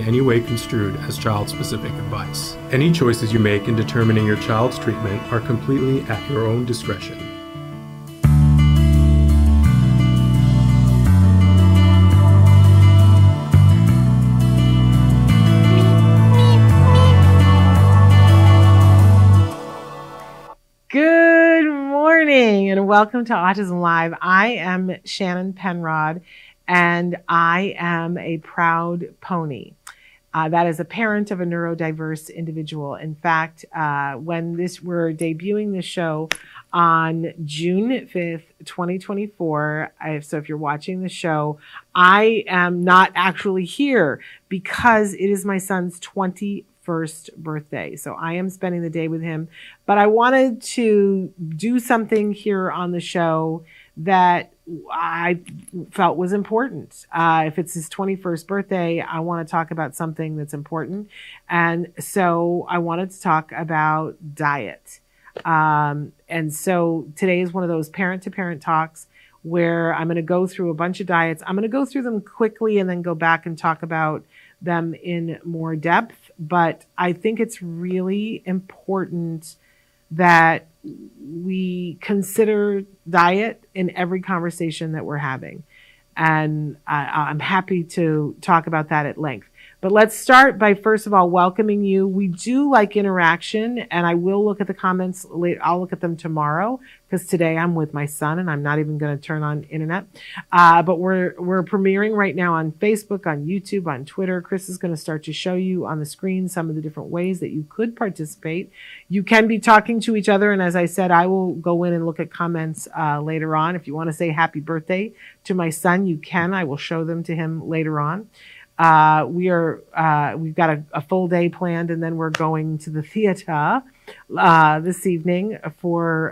any way construed as child-specific advice. Any choices you make in determining your child's treatment are completely at your own discretion. Good morning and welcome to Autism Live. I am Shannon Penrod and I am a proud pony. That is a parent of a neurodiverse individual. In fact, we're debuting this show on June 5th, 2024. So if you're watching the show, I am not actually here because it is my son's 21st birthday. So I am spending the day with him, but I wanted to do something here on the show that I felt was important. If it's his 21st birthday, I want to talk about something that's important. And so I wanted to talk about diet. And so today is one of those parent-to-parent talks where I'm going to go through a bunch of diets. I'm going to go through them quickly and then go back and talk about them in more depth. But I think it's really important that we consider diet in every conversation that we're having. And I'm happy to talk about that at length. But let's start by, first of all, welcoming you. We do like interaction, and I will look at the comments later. I'll look at them tomorrow because today I'm with my son and I'm not even going to turn on internet. But we're premiering right now on Facebook, on YouTube, on Twitter. Chris is going to start to show you on the screen some of the different ways that you could participate. You can be talking to each other. And as I said, I will go in and look at comments later on. If you want to say happy birthday to my son, you can. I will show them to him later on. We've got a full day planned, and then we're going to the theater this evening for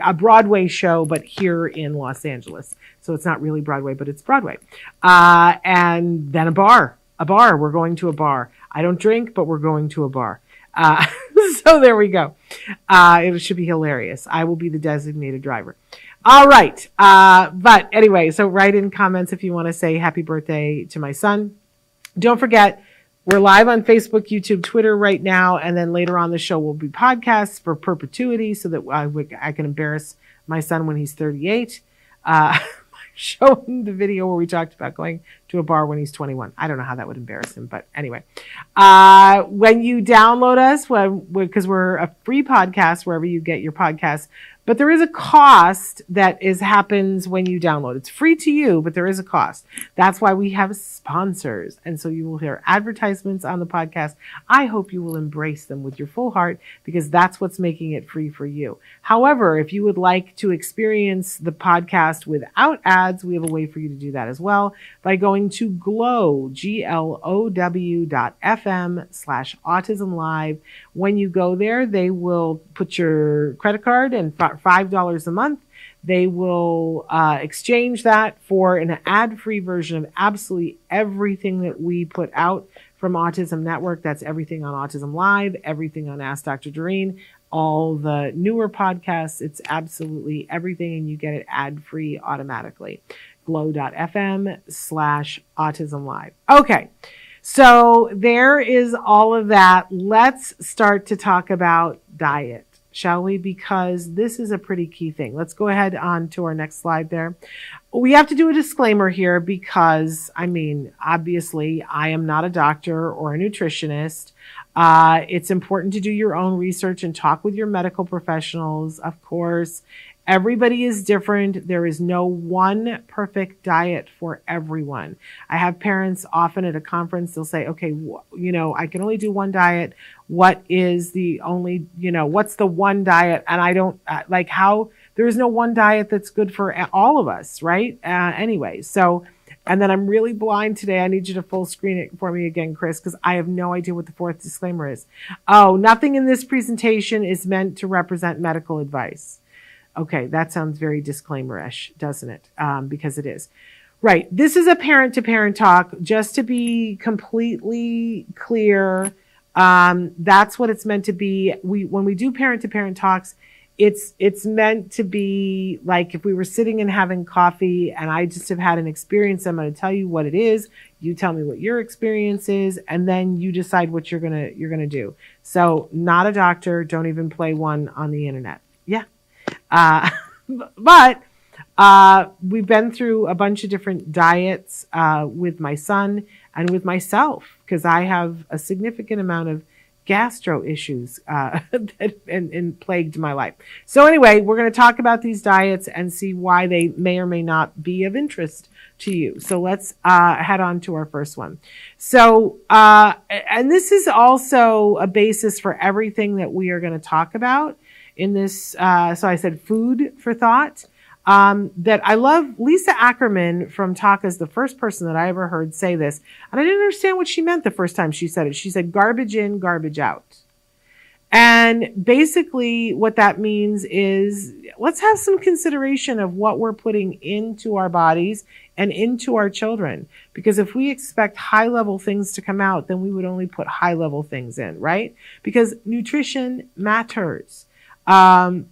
a Broadway show, but here in Los Angeles. So it's not really Broadway, but it's Broadway. And then a bar. We're going to a bar. I don't drink, but we're going to a bar. So there we go. It should be hilarious. I will be the designated driver. All right. But anyway, so write in comments if you want to say happy birthday to my son. Don't forget, we're live on Facebook, YouTube, Twitter right now, and then later on the show will be podcasts for perpetuity so that I can embarrass my son when he's 38. Show him the video where we talked about going to a bar when he's 21. I don't know how that would embarrass him, but anyway. When you download us, because we're a free podcast wherever you get your podcasts, but there is a cost that happens when you download. It's free to you, but there is a cost. That's why we have sponsors. And so you will hear advertisements on the podcast. I hope you will embrace them with your full heart because that's what's making it free for you. However, if you would like to experience the podcast without ads, we have a way for you to do that as well by going to glow.fm/autism live. When you go there, they will put your credit card and $5 a month. They will exchange that for an ad-free version of absolutely everything that we put out from Autism Network. That's everything on Autism Live, everything on Ask Dr. Doreen, all the newer podcasts. It's absolutely everything, and you get it ad-free automatically. glow.fm/autism live. Okay. So there is all of that. Let's start to talk about diet, shall we? Because this is a pretty key thing. Let's go ahead on to our next slide there. We have to do a disclaimer here because, obviously, I am not a doctor or a nutritionist. It's important to do your own research and talk with your medical professionals, of course. Everybody is different. There is no one perfect diet for everyone. I have parents often at a conference, they'll say, okay, I can only do one diet. What is the only, what's the one diet? And I don't like how there is no one diet that's good for all of us, right? Anyway, so, and then I'm really blind today. I need you to full screen it for me again, Chris, because I have no idea what the fourth disclaimer is. Oh, nothing in this presentation is meant to represent medical advice. Okay, that sounds very disclaimer-ish, doesn't it? Because it is. Right. This is a parent-to-parent talk. Just to be completely clear, that's what it's meant to be. When we do parent-to-parent talks, It's meant to be like if we were sitting and having coffee and I just have had an experience, I'm going to tell you what it is. You tell me what your experience is, and then you decide what you're going to do. So not a doctor. Don't even play one on the internet. Yeah. But we've been through a bunch of different diets with my son and with myself, because I have a significant amount of gastro issues and plagued my life. So anyway, we're going to talk about these diets and see why they may or may not be of interest to you. So let's head on to our first one. So, and this is also a basis for everything that we are going to talk about in this. So I said food for thought. That I love. Lisa Ackerman from Taka is the first person that I ever heard say this. And I didn't understand what she meant the first time she said it. She said, garbage in, garbage out. And basically what that means is let's have some consideration of what we're putting into our bodies and into our children. Because if we expect high level things to come out, then we would only put high level things in, right? Because nutrition matters. And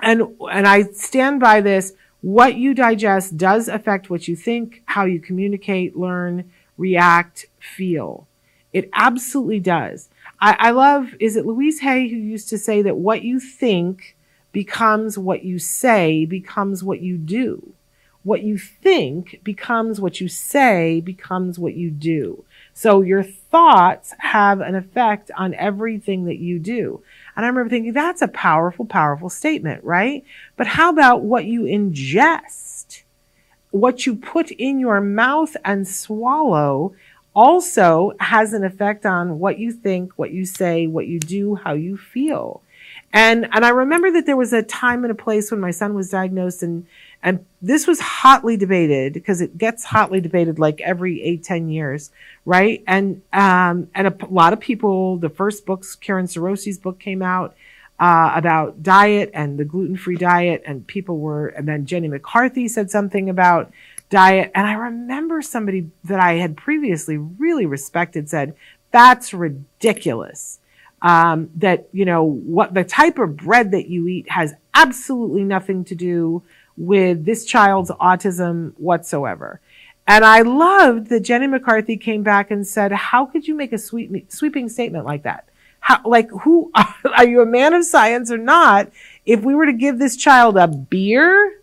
I stand by this. What you digest does affect what you think, how you communicate, learn, react, feel. It absolutely does. I love, is it Louise Hay who used to say that what you think becomes what you say, becomes what you do. What you think becomes what you say, becomes what you do. So your thoughts have an effect on everything that you do. And I remember thinking, that's a powerful, powerful statement, right? But how about what you ingest? What you put in your mouth and swallow also has an effect on what you think, what you say, what you do, how you feel. And I remember that there was a time and a place when my son was diagnosed, and this was hotly debated, because it gets hotly debated like every 8-10 years, right? And a lot of people, the first books, Karen Sorosi's book came out about diet and the gluten-free diet, and and then Jenny McCarthy said something about diet. And I remember somebody that I had previously really respected said, that's ridiculous. That, what the type of bread that you eat has absolutely nothing to do with this child's autism whatsoever. And I loved that Jenny McCarthy came back and said, how could you make a sweeping statement like that? Who are you, a man of science or not? If we were to give this child a beer,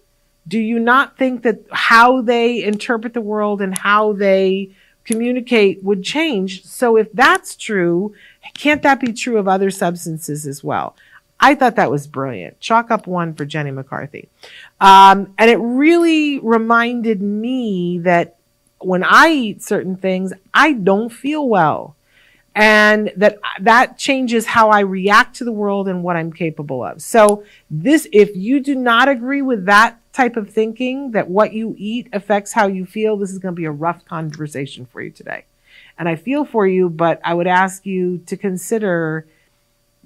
do you not think that how they interpret the world and how they communicate would change? So if that's true, can't that be true of other substances as well? I thought that was brilliant. Chalk up one for Jenny McCarthy. And it really reminded me that when I eat certain things, I don't feel well. And that changes how I react to the world and what I'm capable of. So if you do not agree with that type of thinking, that what you eat affects how you feel, this is going to be a rough conversation for you today. And I feel for you, but I would ask you to consider,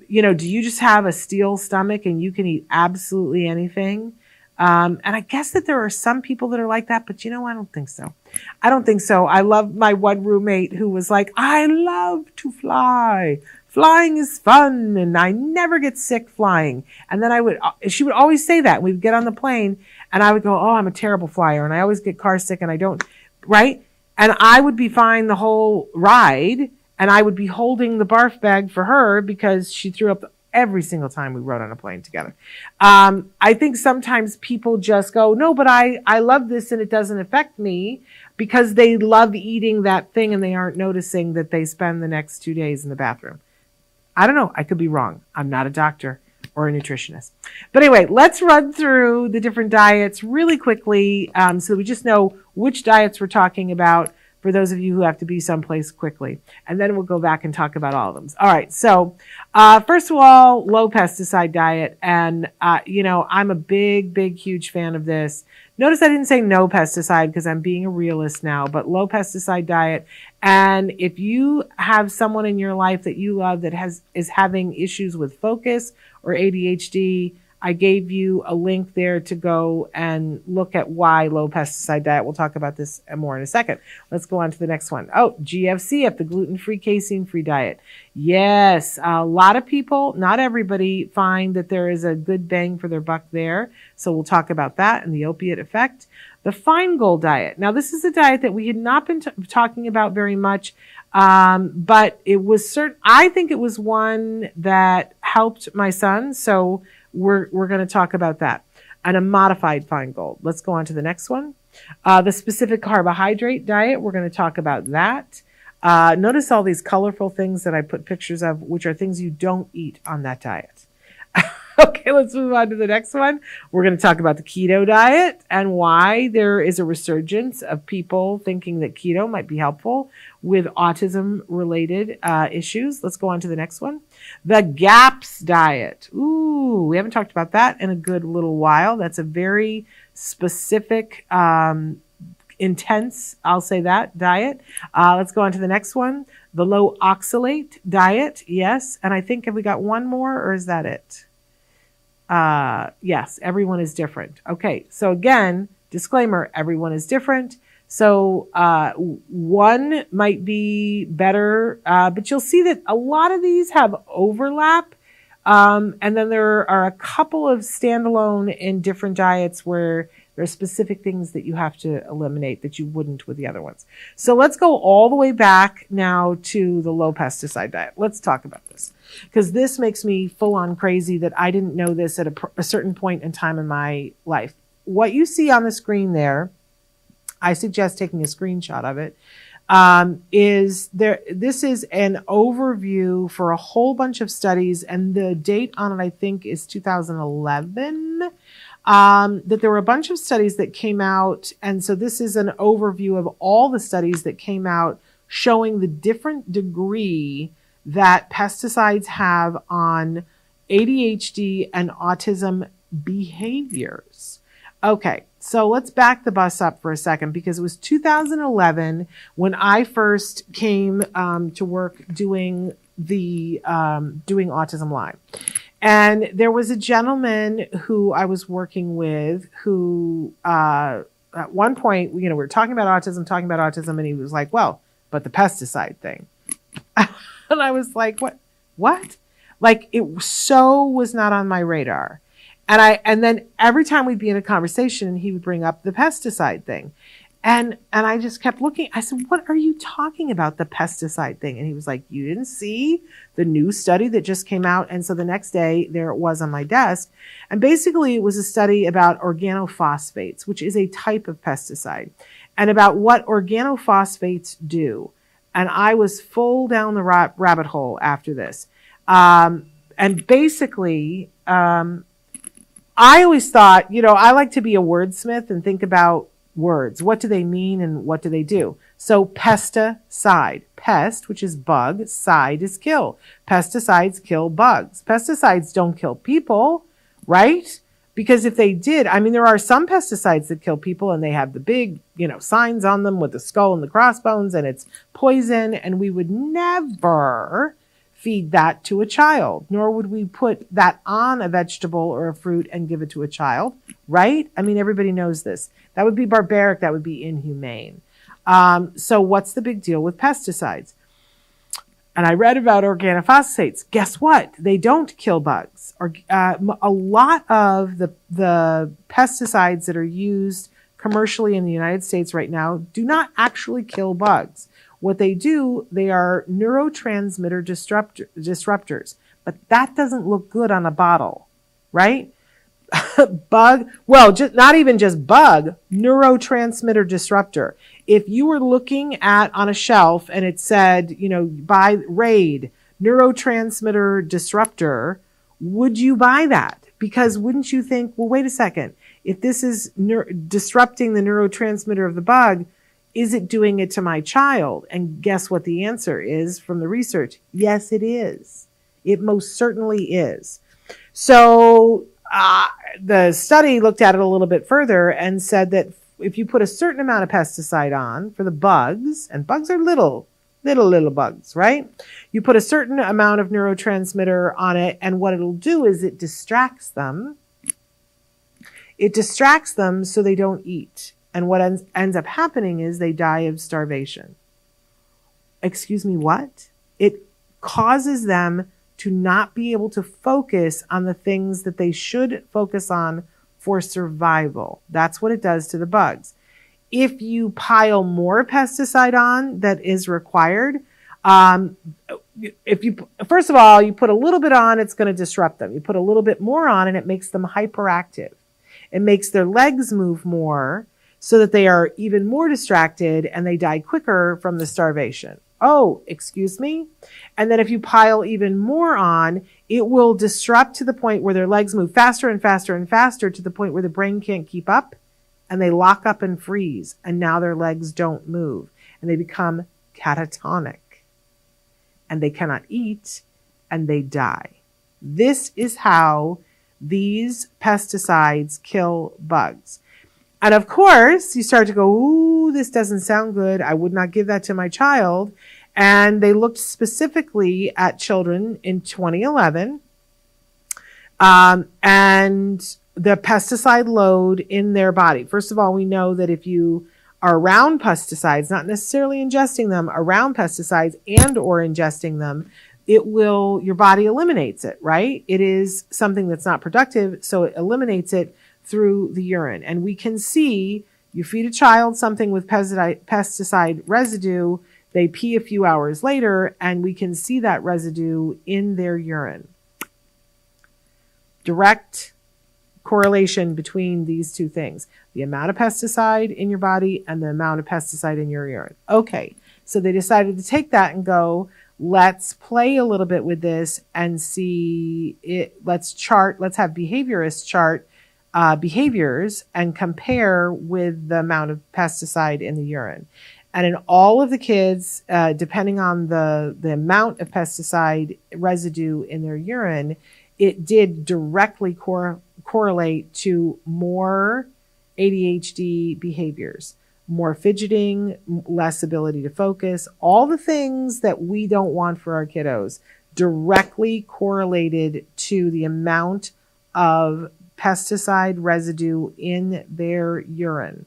do you just have a steel stomach and you can eat absolutely anything? And I guess that there are some people that are like that, but I don't think so. I don't think so. I love my one roommate who was like, I love to fly. Flying is fun and I never get sick flying. And then she would always say that. We'd get on the plane and I would go, oh, I'm a terrible flyer. And I always get car sick and I don't, right? And I would be fine the whole ride. And I would be holding the barf bag for her because she threw up every single time we rode on a plane together. I think sometimes people just go, no, but I love this and it doesn't affect me, because they love eating that thing and they aren't noticing that they spend the next 2 days in the bathroom. I don't know. I could be wrong. I'm not a doctor or a nutritionist. But anyway, let's run through the different diets really quickly, so we just know which diets we're talking about for those of you who have to be someplace quickly. And then we'll go back and talk about all of them. All right. So, first of all, low pesticide diet. And, I'm a big, big, huge fan of this. Notice I didn't say no pesticide because I'm being a realist now, but low pesticide diet. And if you have someone in your life that you love that is having issues with focus or ADHD, I gave you a link there to go and look at why low pesticide diet. We'll talk about this more in a second. Let's go on to the next one. Oh, GFCF, the gluten-free, casein-free diet. Yes, a lot of people, not everybody, find that there is a good bang for their buck there. So we'll talk about that and the opiate effect. The Finegold diet. Now, this is a diet that we had not been talking about very much, but it was I think it was one that helped my son. So we're going to talk about that. And a modified Finegold. Let's go on to the next one. The specific carbohydrate diet. We're going to talk about that. Notice all these colorful things that I put pictures of, which are things you don't eat on that diet. Okay, let's move on to the next one. We're going to talk about the keto diet and why there is a resurgence of people thinking that keto might be helpful with autism-related issues. Let's go on to the next one. The GAPS diet. Ooh, we haven't talked about that in a good little while. That's a very specific, intense, I'll say that, diet. Let's go on to the next one. The low oxalate diet. Yes, and I think have we got one more or is that it? Yes, everyone is different. Okay, so again, disclaimer, everyone is different. So one might be better, but you'll see that a lot of these have overlap. And then there are a couple of standalone in different diets where there are specific things that you have to eliminate that you wouldn't with the other ones. So let's go all the way back now to the low pesticide diet. Let's talk about this because this makes me full on crazy that I didn't know this at a certain point in time in my life. What you see on the screen there, I suggest taking a screenshot of it, this is an overview for a whole bunch of studies, and the date on it, I think, is 2011. That there were a bunch of studies that came out, and so this is an overview of all the studies that came out showing the different degree that pesticides have on ADHD and autism behaviors. Okay, so let's back the bus up for a second because it was 2011 when I first came to work doing Autism Live. And there was a gentleman who I was working with who at one point, we were talking about autism, and he was like, well, but the pesticide thing. And I was like, what? Like it was not on my radar. And then every time we'd be in a conversation, he would bring up the pesticide thing. And I just kept looking. I said, what are you talking about, the pesticide thing? And he was like, you didn't see the new study that just came out? And so the next day, there it was on my desk. And basically, it was a study about organophosphates, which is a type of pesticide, and about what organophosphates do. And I was full down the rabbit hole after this. And basically, I always thought, I like to be a wordsmith and think about words. What do they mean and what do they do? So pesticide, pest, which is bug, side is kill. Pesticides kill bugs. Pesticides don't kill people, right? Because if they did, there are some pesticides that kill people and they have the big, signs on them with the skull and the crossbones and it's poison, and we would never feed that to a child, nor would we put that on a vegetable or a fruit and give it to a child, right? Everybody knows this. That would be barbaric. That would be inhumane. So what's the big deal with pesticides? And I read about organophosphates. Guess what? They don't kill bugs. A lot of the pesticides that are used commercially in the United States right now do not actually kill bugs. What they do, they are neurotransmitter disruptors. But that doesn't look good on a bottle, right? Not even just bug, neurotransmitter disruptor. If you were looking on a shelf and it said, buy Raid, neurotransmitter disruptor, would you buy that? Because wouldn't you think, well, wait a second, if this is disrupting the neurotransmitter of the bug, is it doing it to my child? And guess what the answer is from the research? Yes, it is. It most certainly is. So the study looked at it a little bit further and said that if you put a certain amount of pesticide on for the bugs, and bugs are little bugs, right? You put a certain amount of neurotransmitter on it, and what it'll do is it distracts them, It distracts them so they don't eat. And what ends up happening is they die of starvation. Excuse me, what? It causes them to not be able to focus on the things that they should focus on for survival. That's what it does to the bugs. If you pile more pesticide on that is required, first of all, you put a little bit on, it's going to disrupt them. You put a little bit more on and it makes them hyperactive. It makes their legs move more so that they are even more distracted and they die quicker from the starvation. Oh, excuse me. And then if you pile even more on, it will disrupt to the point where their legs move faster and faster and faster to the point where the brain can't keep up and they lock up and freeze. And now their legs don't move and they become catatonic and they cannot eat and they die. This is how these pesticides kill bugs. And of course, you start to go, ooh, this doesn't sound good. I would not give that to my child. And they looked specifically at children in 2011. And the pesticide load in their body. First of all, we know that if you are around pesticides, not necessarily ingesting them, around pesticides and or ingesting them, your body eliminates it, right? It is something that's not productive, so it eliminates it through the urine. And we can see, you feed a child something with pesticide residue, they pee a few hours later, and we can see that residue in their urine. Direct correlation between these two things, the amount of pesticide in your body and the amount of pesticide in your urine. Okay, so they decided to take that and go, let's play a little bit with this and see it. Let's have behaviorists chart behaviors and compare with the amount of pesticide in the urine. And in all of the kids, depending on the amount of pesticide residue in their urine, it did directly correlate to more ADHD behaviors, more fidgeting, less ability to focus, all the things that we don't want for our kiddos directly correlated to the amount of pesticide residue in their urine.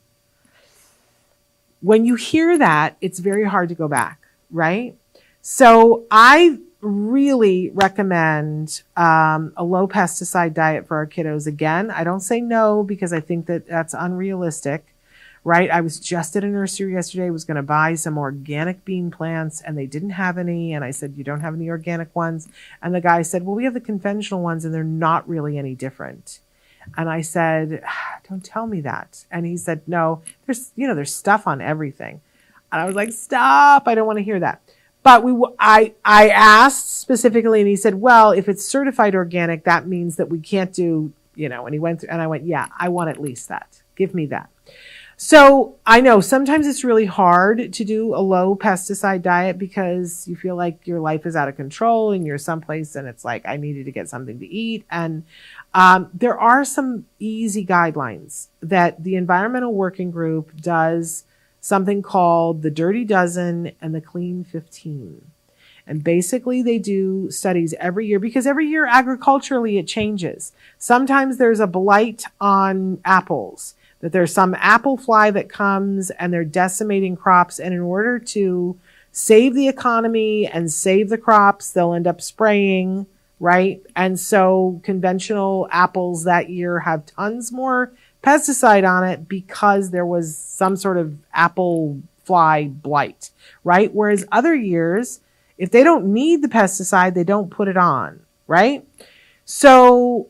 When you hear that, it's very hard to go back, right? So I really recommend a low pesticide diet for our kiddos. Again, I don't say no because I think that that's unrealistic, right? I was just at a nursery yesterday, was going to buy some organic bean plants and they didn't have any. And I said, you don't have any organic ones? And the guy said, well, we have the conventional ones and they're not really any different. And I said, don't tell me that. And he said, no, there's stuff on everything. And I was like, stop. I don't want to hear that. But I asked specifically and he said, well, if it's certified organic, that means that we can't do, and he went through and I went, yeah, I want at least that. Give me that. So I know sometimes it's really hard to do a low pesticide diet because you feel like your life is out of control and you're someplace and it's like, I needed to get something to eat. And there are some easy guidelines that the Environmental Working Group does something called the Dirty Dozen and the Clean 15. And basically they do studies every year because every year agriculturally it changes. Sometimes there's a blight on apples, that there's some apple fly that comes and they're decimating crops. And in order to save the economy and save the crops, they'll end up spraying, right? And so conventional apples that year have tons more pesticide on it because there was some sort of apple fly blight, right? Whereas other years, if they don't need the pesticide, they don't put it on, right? So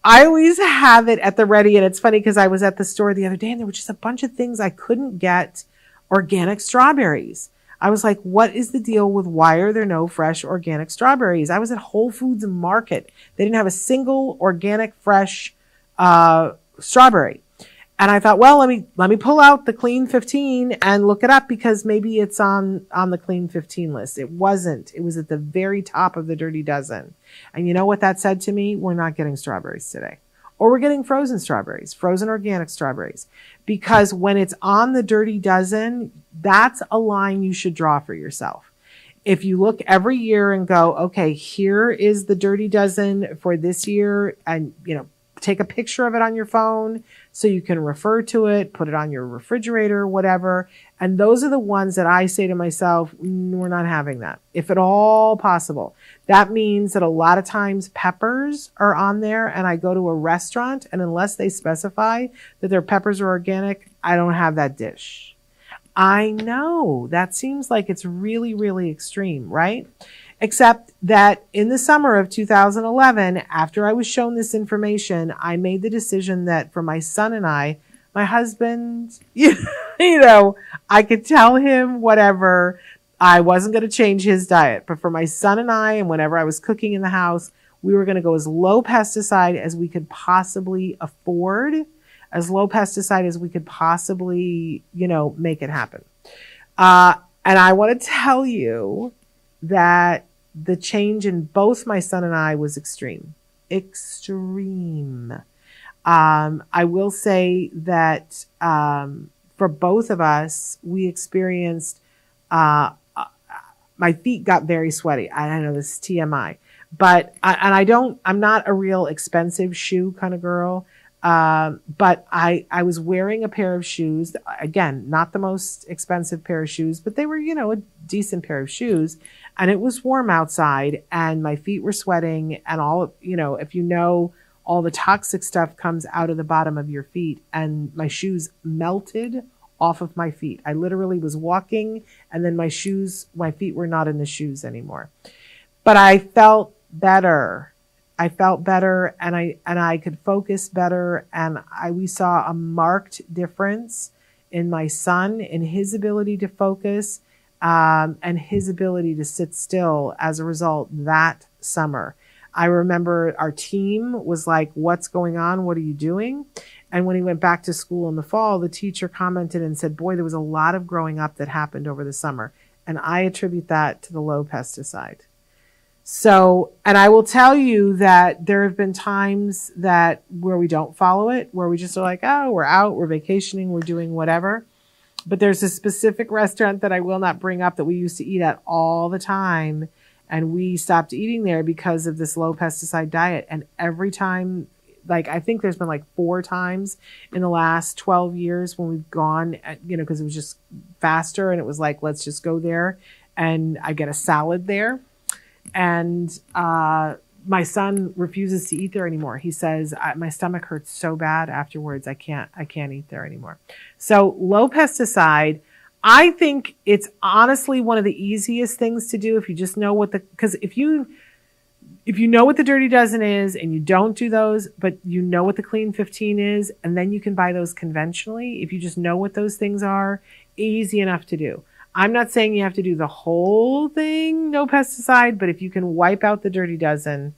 I always have it at the ready. And it's funny because I was at the store the other day and there were just a bunch of things I couldn't get organic strawberries. I was like, what is the deal with why are there no fresh organic strawberries? I was at Whole Foods Market. They didn't have a single organic fresh strawberry. And I thought, well, let me pull out the Clean 15 and look it up because maybe it's on the Clean 15 list. It wasn't. It was at the very top of the Dirty Dozen. And you know what that said to me? We're not getting strawberries today. Or we're getting frozen strawberries, frozen organic strawberries. Because when it's on the Dirty Dozen, that's a line you should draw for yourself. If you look every year and go, okay, here is the Dirty Dozen for this year, and take a picture of it on your phone so you can refer to it, put it on your refrigerator, whatever. And those are the ones that I say to myself, we're not having that, if at all possible. That means that a lot of times peppers are on there, and I go to a restaurant, and unless they specify that their peppers are organic, I don't have that dish. I know that seems like it's really, really extreme, right? Except that in the summer of 2011, after I was shown this information, I made the decision that for my son and I, my husband, I could tell him whatever. I wasn't going to change his diet. But for my son and I, and whenever I was cooking in the house, we were going to go as low pesticide as we could possibly afford, as low pesticide as we could possibly, make it happen. And I want to tell you that the change in both my son and I was extreme. I will say that for both of us, we experienced, my feet got very sweaty. I know this is TMI, but, I'm not a real expensive shoe kind of girl. But I was wearing a pair of shoes, again, not the most expensive pair of shoes, but they were, a decent pair of shoes, and it was warm outside and my feet were sweating, and if all the toxic stuff comes out of the bottom of your feet, and my shoes melted off of my feet. I literally was walking, and then my feet were not in the shoes anymore, but I felt better. And I could focus better. And we saw a marked difference in my son, in his ability to focus, and his ability to sit still as a result that summer. I remember our team was like, what's going on? What are you doing? And when he went back to school in the fall, the teacher commented and said, boy, there was a lot of growing up that happened over the summer. And I attribute that to the low pesticide. So, and I will tell you that there have been times where we don't follow it, where we just are like, oh, we're out, we're vacationing, we're doing whatever. But there's a specific restaurant that I will not bring up that we used to eat at all the time. And we stopped eating there because of this low pesticide diet. And every time, I think there's been 4 times in the last 12 years when we've gone, because it was just faster. And it was like, let's just go there. And I get a salad there. And my son refuses to eat there anymore. He says, my stomach hurts so bad afterwards. I can't eat there anymore. So low pesticide, I think it's honestly one of the easiest things to do if you just know because if you know what the Dirty Dozen is and you don't do those, but you know what the Clean 15 is, and then you can buy those conventionally. If you just know what those things are, easy enough to do. I'm not saying you have to do the whole thing, no pesticide, but if you can wipe out the Dirty Dozen,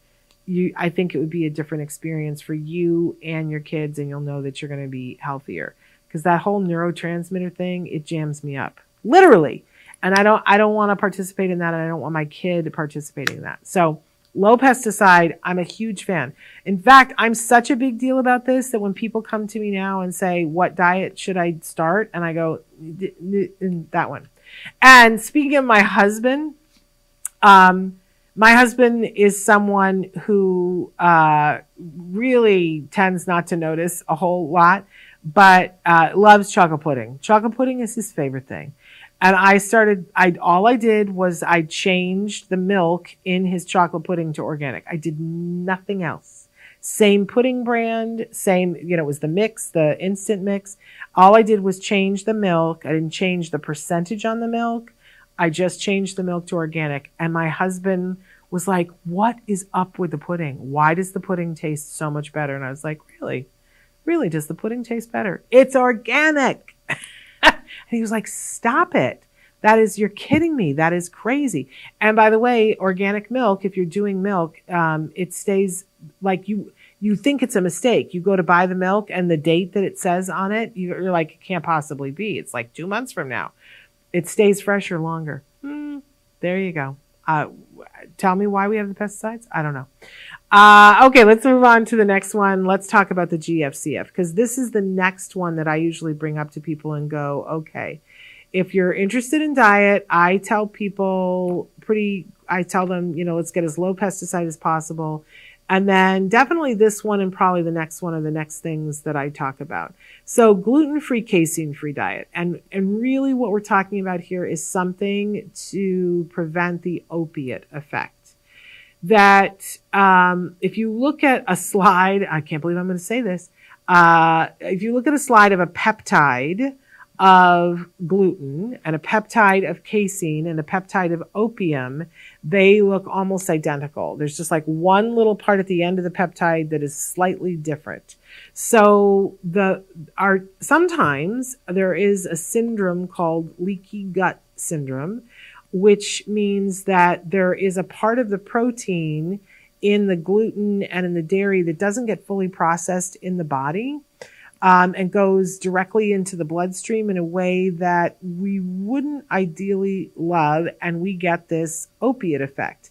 I think it would be a different experience for you and your kids, and you'll know that you're going to be healthier. Because that whole neurotransmitter thing, it jams me up, literally. And I don't want to participate in that, and I don't want my kid participating in that. So low pesticide, I'm a huge fan. In fact, I'm such a big deal about this that when people come to me now and say, what diet should I start? And I go, that one. And speaking of my husband is someone who really tends not to notice a whole lot, but loves chocolate pudding. Chocolate pudding is his favorite thing. And all I did was I changed the milk in his chocolate pudding to organic. I did nothing else. Same pudding brand, it was the mix, the instant mix. All I did was change the milk. I didn't change the percentage on the milk. I just changed the milk to organic. And my husband was like, what is up with the pudding? Why does the pudding taste so much better? And I was like, really? Really, does the pudding taste better? It's organic. And he was like, stop it. You're kidding me. That is crazy. And by the way, organic milk, if you're doing milk, it stays like you think it's a mistake. You go to buy the milk and the date that it says on it, you're like, it can't possibly be. It's like 2 months from now. It stays fresher longer. There you go. Tell me why we have the pesticides. I don't know. Okay, let's move on to the next one. Let's talk about the GFCF, because this is the next one that I usually bring up to people and go, okay, if you're interested in diet, I tell them, let's get as low pesticide as possible. And then definitely this one and probably the next one are the next things that I talk about. So gluten-free, casein-free diet. And really what we're talking about here is something to prevent the opiate effect. That if you look at a slide, I can't believe I'm going to say this. If you look at a slide of a peptide of gluten and a peptide of casein and a peptide of opium, they look almost identical. There's just like one little part at the end of the peptide that is slightly different. So sometimes there is a syndrome called leaky gut syndrome, which means that there is a part of the protein in the gluten and in the dairy that doesn't get fully processed in the body. And goes directly into the bloodstream in a way that we wouldn't ideally love, and we get this opiate effect.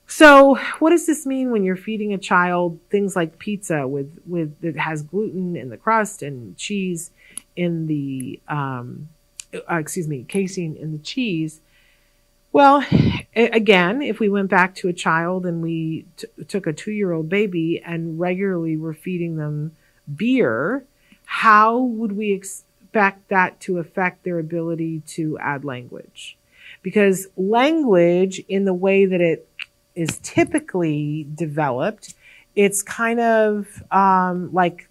So what does this mean when you're feeding a child things like pizza with that has gluten in the crust and cheese in the casein in the cheese? Well, again, if we went back to a child and we took a 2-year-old baby and regularly were feeding them beer, how would we expect that to affect their ability to add language? Because language, in the way that it is typically developed, it's kind of like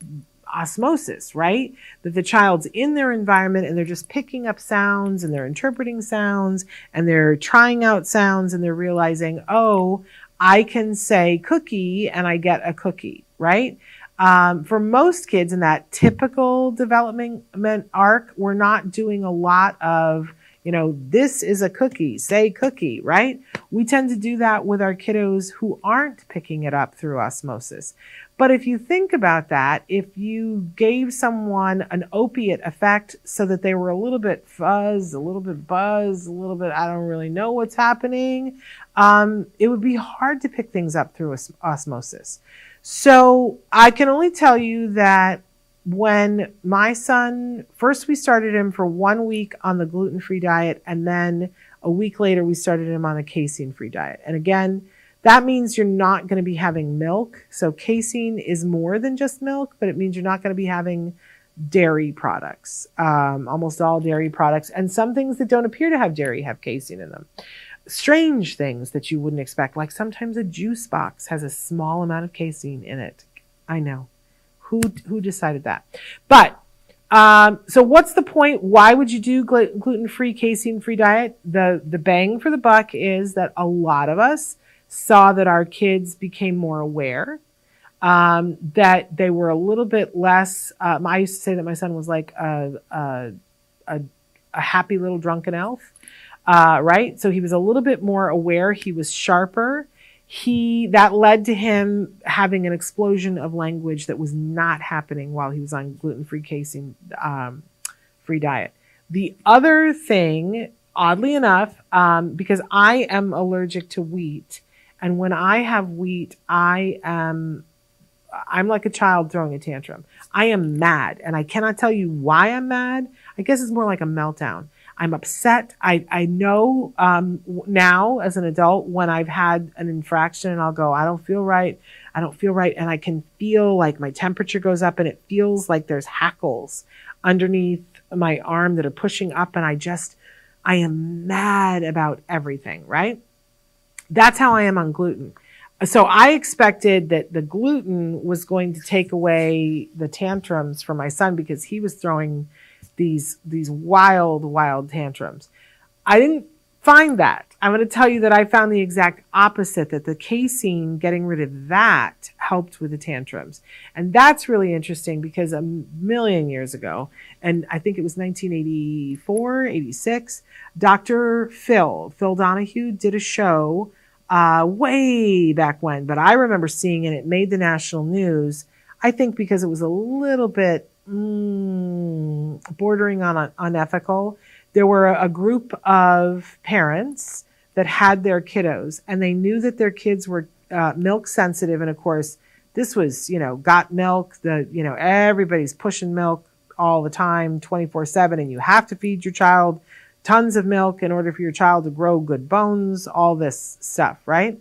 osmosis, right? That the child's in their environment and they're just picking up sounds and they're interpreting sounds and they're trying out sounds and they're realizing, oh, I can say cookie and I get a cookie, right? For most kids in that typical development arc, we're not doing a lot of, this is a cookie, say cookie, right? We tend to do that with our kiddos who aren't picking it up through osmosis. But if you think about that, if you gave someone an opiate effect so that they were a little bit fuzz, a little bit buzz, a little bit, I don't really know what's happening, it would be hard to pick things up through osmosis. So I can only tell you that when my son, first we started him for 1 week on the gluten-free diet, and then a week later we started him on a casein-free diet. And again, that means you're not going to be having milk. So casein is more than just milk, but it means you're not going to be having dairy products, almost all dairy products. And some things that don't appear to have dairy have casein in them. Strange things that you wouldn't expect, like sometimes a juice box has a small amount of casein in it. I know. Who decided that? But so what's the point? Why would you do gluten-free, casein-free diet? The bang for the buck is that a lot of us saw that our kids became more aware, that they were a little bit less. I used to say that my son was like a happy little drunken elf. Right? So he was a little bit more aware. He was sharper. That led to him having an explosion of language that was not happening while he was on gluten-free, casein, free diet. The other thing, oddly enough, because I am allergic to wheat, and when I have wheat, I'm like a child throwing a tantrum. I am mad, and I cannot tell you why I'm mad. I guess it's more like a meltdown. I'm upset. I know now as an adult when I've had an infraction and I'll go, I don't feel right. I don't feel right. And I can feel like my temperature goes up and it feels like there's hackles underneath my arm that are pushing up. And I am mad about everything, right? That's how I am on gluten. So I expected that the gluten was going to take away the tantrums for my son because he was throwing these wild tantrums. I didn't find that. I'm going to tell you that I found the exact opposite, that the casein, getting rid of that, helped with the tantrums. And that's really interesting because a million years ago, and I think it was 1984, 86, Dr. Phil Donahue did a show way back when, but I remember seeing it. It made the national news, I think because it was a little bit bordering on unethical. There were a group of parents that had their kiddos and they knew that their kids were milk sensitive. And of course, this was, got milk, everybody's pushing milk all the time, 24/7. And you have to feed your child tons of milk in order for your child to grow good bones, all this stuff, right?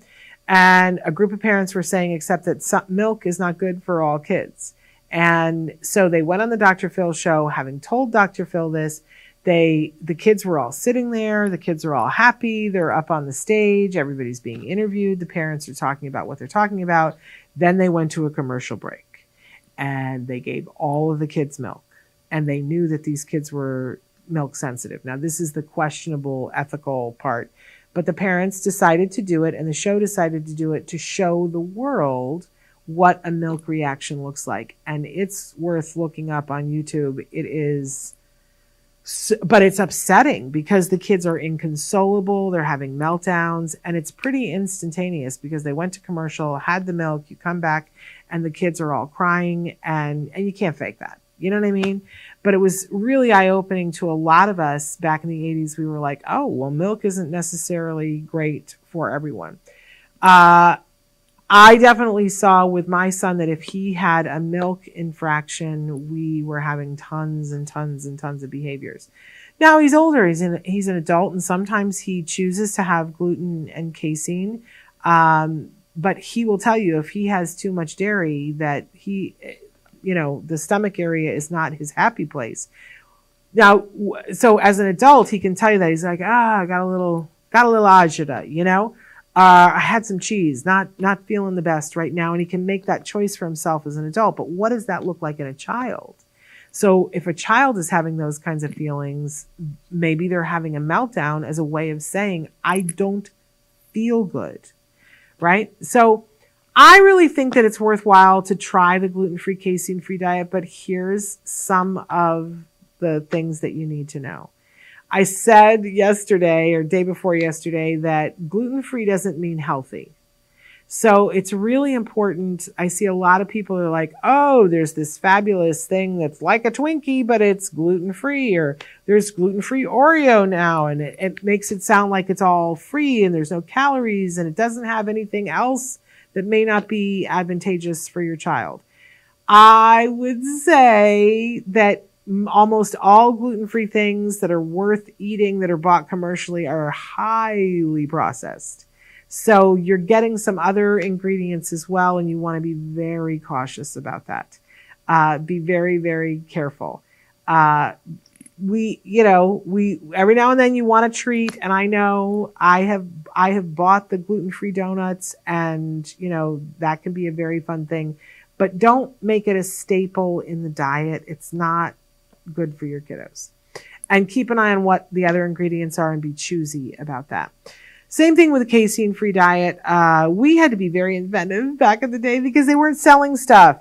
And a group of parents were saying, except that milk is not good for all kids. And so they went on the Dr. Phil show, having told Dr. Phil this. The kids were all sitting there. The kids are all happy. They're up on the stage. Everybody's being interviewed. The parents are talking about what they're talking about. Then they went to a commercial break and they gave all of the kids milk. And they knew that these kids were milk sensitive. Now, this is the questionable ethical part. But the parents decided to do it, and the show decided to do it to show the world what a milk reaction looks like. And it's worth looking up on YouTube. It is, but it's upsetting because the kids are inconsolable. They're having meltdowns, and it's pretty instantaneous because they went to commercial, had the milk, you come back, and the kids are all crying, and you can't fake that. You know what I mean? But it was really eye-opening to a lot of us back in the 80s. We were like, oh, well, milk isn't necessarily great for everyone. I definitely saw with my son that if he had a milk infraction, we were having tons and tons and tons of behaviors. Now he's older. He's an adult, and sometimes he chooses to have gluten and casein. But he will tell you if he has too much dairy that the stomach area is not his happy place. Now, so as an adult, he can tell you that he's like, I got a little agita, I had some cheese, not feeling the best right now. And he can make that choice for himself as an adult. But what does that look like in a child? So if a child is having those kinds of feelings, maybe they're having a meltdown as a way of saying, I don't feel good, right? So I really think that it's worthwhile to try the gluten-free, casein-free diet, but here's some of the things that you need to know. I said yesterday or day before yesterday that gluten-free doesn't mean healthy. So it's really important. I see a lot of people are like, oh, there's this fabulous thing that's like a Twinkie, but it's gluten-free, or there's gluten-free Oreo now, and it makes it sound like it's all free and there's no calories and it doesn't have anything else that may not be advantageous for your child. I would say that almost all gluten-free things that are worth eating that are bought commercially are highly processed. So you're getting some other ingredients as well, and you want to be very cautious about that. Be very, very careful. We every now and then you want a treat, and I know I have bought the gluten-free donuts, and that can be a very fun thing, but don't make it a staple in the diet. It's not good for your kiddos. And keep an eye on what the other ingredients are and be choosy about that. Same thing with the casein-free diet. We had to be very inventive back in the day because they weren't selling stuff.